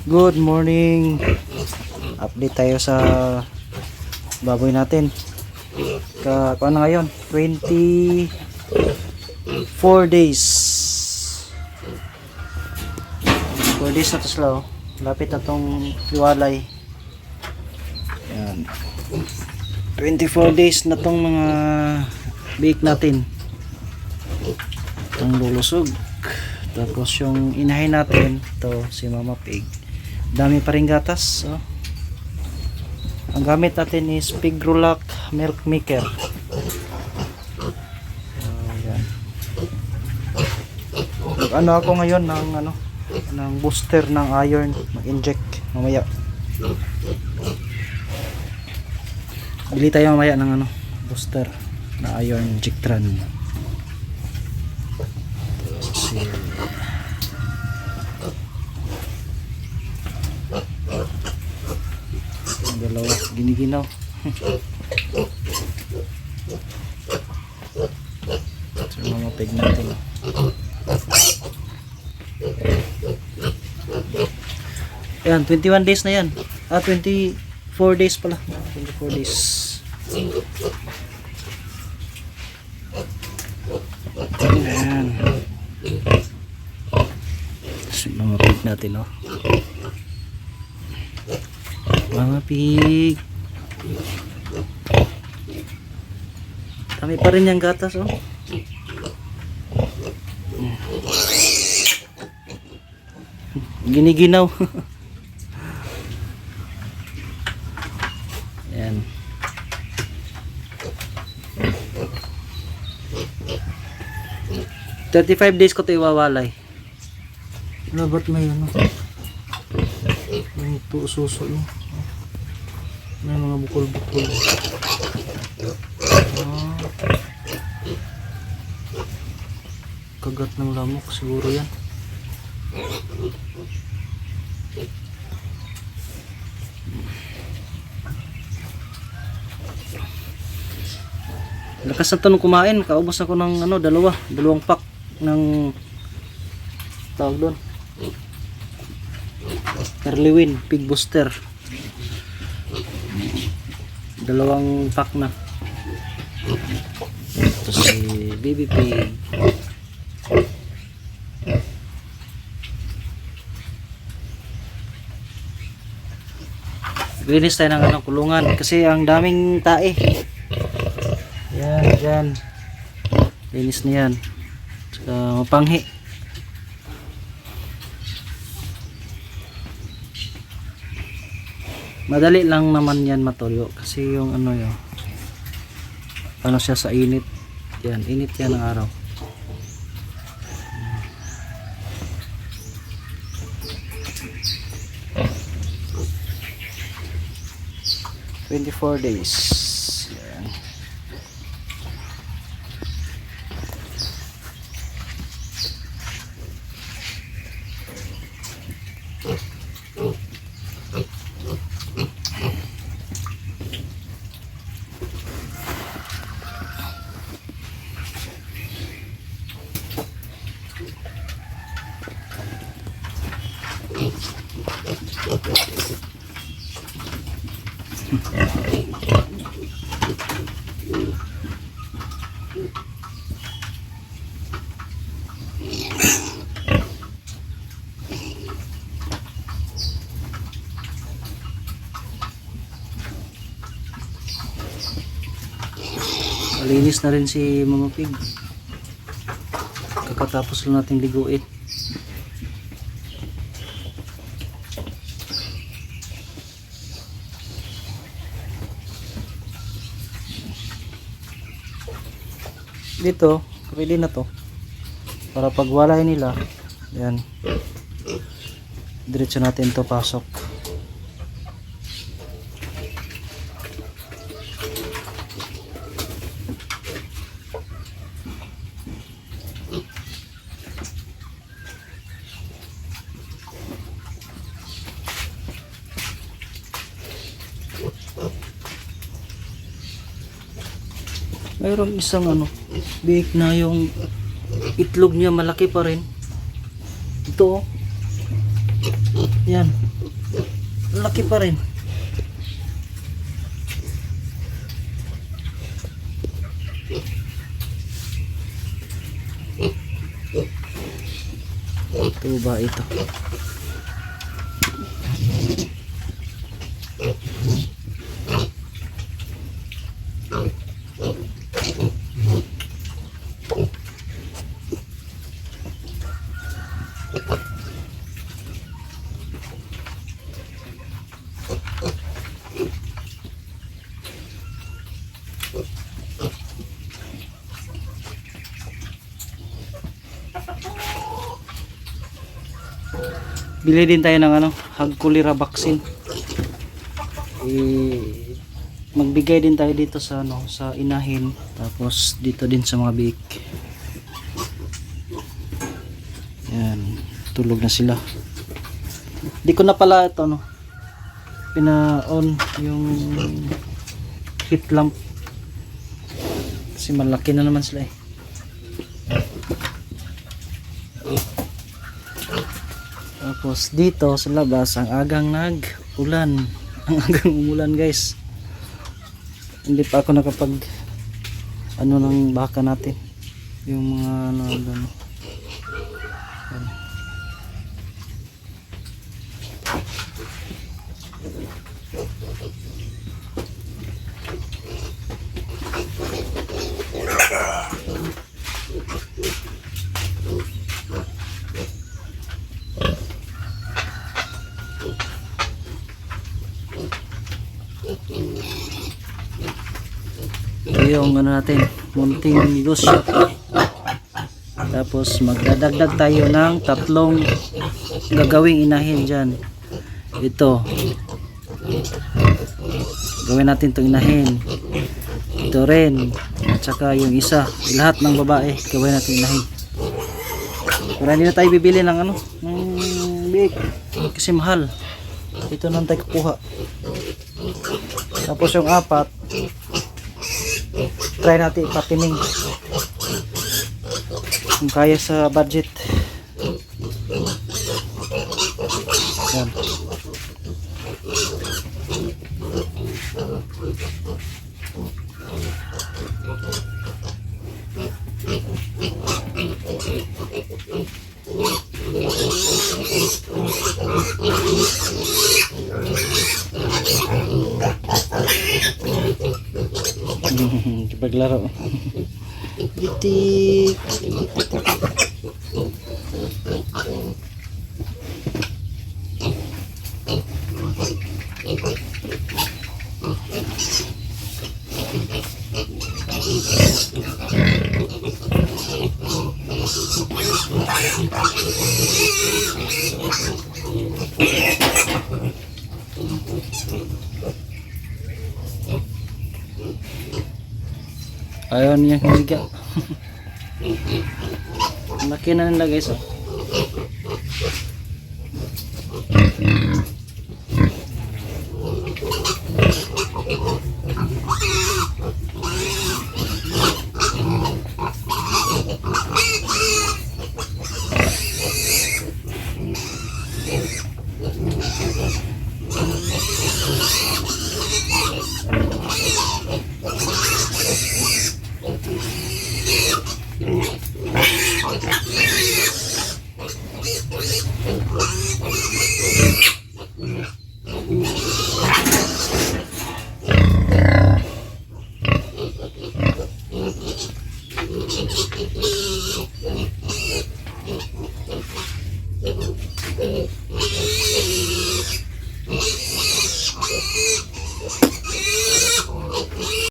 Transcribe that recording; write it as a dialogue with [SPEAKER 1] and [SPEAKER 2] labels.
[SPEAKER 1] Good morning. Update tayo sa baboy natin. Ano ngayon? 24 days. 4 days na to sila. Lapit na tong liwalay. Yan. 24 days na tong mga bake natin. Ang lulusog. Tapos yung inahin natin, to si Mama Pig. Dami pa rin gatas. Oh. Ang gamit natin is Pigrulac Milk Maker. Yan. Ano ako ngayon ng booster ng iron, mag-inject mamaya. Bili tayo mamaya ng booster na iron injectran. Ang dalawa giniginaw. So mga peg natin. Ayan, 21 days na yan. 24 days pala. 24 days. Ayan. So mga pig natin, oh. Mga pig. Dami pa rin yung gatas, oh. Giniginaw. Ayan. "35 days ko ito iwawalay." Wala ba't may may suso, no? May mga bukol-bukol. Kagat ng lamok siguro yan. Lakas na ito nung kumain. Kaubos ako ng dalawang pack ng tawag doon, Erlewin Pig Booster. Dalawang pack na. Ito si Baby Pig. Linis tayo ng kulungan kasi ang daming tae. Yan, dyan. Linis na yan. Saka mapanghi. Madali lang naman yan matuyo kasi yung siya sa init. Yan, init yan ng araw. Hmm. 24 days. Yan. Malinis na rin si Mama Pig. Kakatapos lang natin liguin. Dito, pwede na to. Para pagwalay nila, yan. Diretso natin to pasok. Mayroon isang big na yung itlog niya malaki pa rin. Ito, oh. Yan. Laki pa rin. Ito ba ito? Bili din tayo ng ano, hog cholera vaccine. Magbigay din tayo dito sa ano, sa inahin, tapos dito din sa mga biik. Yan, tulog na sila. Di ko na pala ito no, pina-on yung heat lamp kasi malaki na naman sila eh. Tapos dito sa labas ang agang nag-ulan. Ang agang umulan guys. Hindi pa ako nakapag ano ng baka natin. Yung mga ano. Yung ano natin, munting negosyo. Tapos magdadagdag tayo ng 3 gagawing inahin dyan. Ito gawin natin itong inahin, ito rin, at saka yung isa, lahat ng babae gawin natin inahin. Pero hindi na tayo bibili ng ano, ng big kasi mahal. Ito nang tayo kukuha. Tapos yung 4 try natin ipatining kung kaya sa budget. Yan. Paglaro. Bitik. Ayaw niya higa. Laki na nila guys oh.